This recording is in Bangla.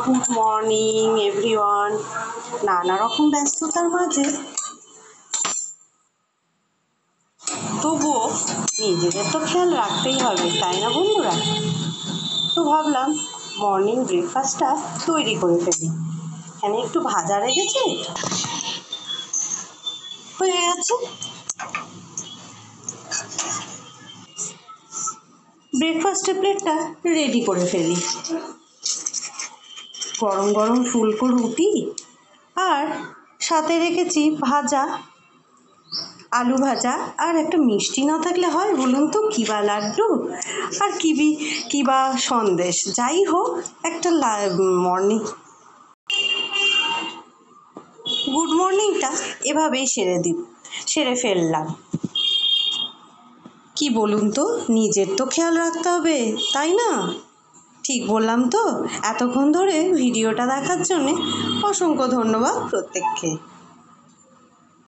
Good morning everyone. নানা রকম ব্যস্ততার মাঝে তবুও নিজেদের তো খেয়াল রাখতেই হবে, তাই না বন্ধুরা? তো ভাবলাম মর্নিং ব্রেকফাস্টটা তৈরি করে ফেলি। এখানে একটু ভাজা রেখেছি, হয়ে গেছে। ব্রেকফাস্টের প্লেটটা রেডি করে ফেলি। গরম গরম ফুলকো রুটি আর সাথে রেখেছি ভাজা, আলু ভাজা। আর একটা মিষ্টি না থাকলে হয় বলুন তো? কিবা লাড্ডু আর কিবা সন্দেশ, যাই হোক একটা মর্নিং গুড মর্নিংটা এভাবেই সেরে ফেললাম। কি বলুন তো, নিজের তো খেয়াল রাখতে হবে, তাই না? ঠিক বললাম তো? এতক্ষণ ধরে ভিডিওটা দেখার জন্যে অসংখ্য ধন্যবাদ প্রত্যেককে।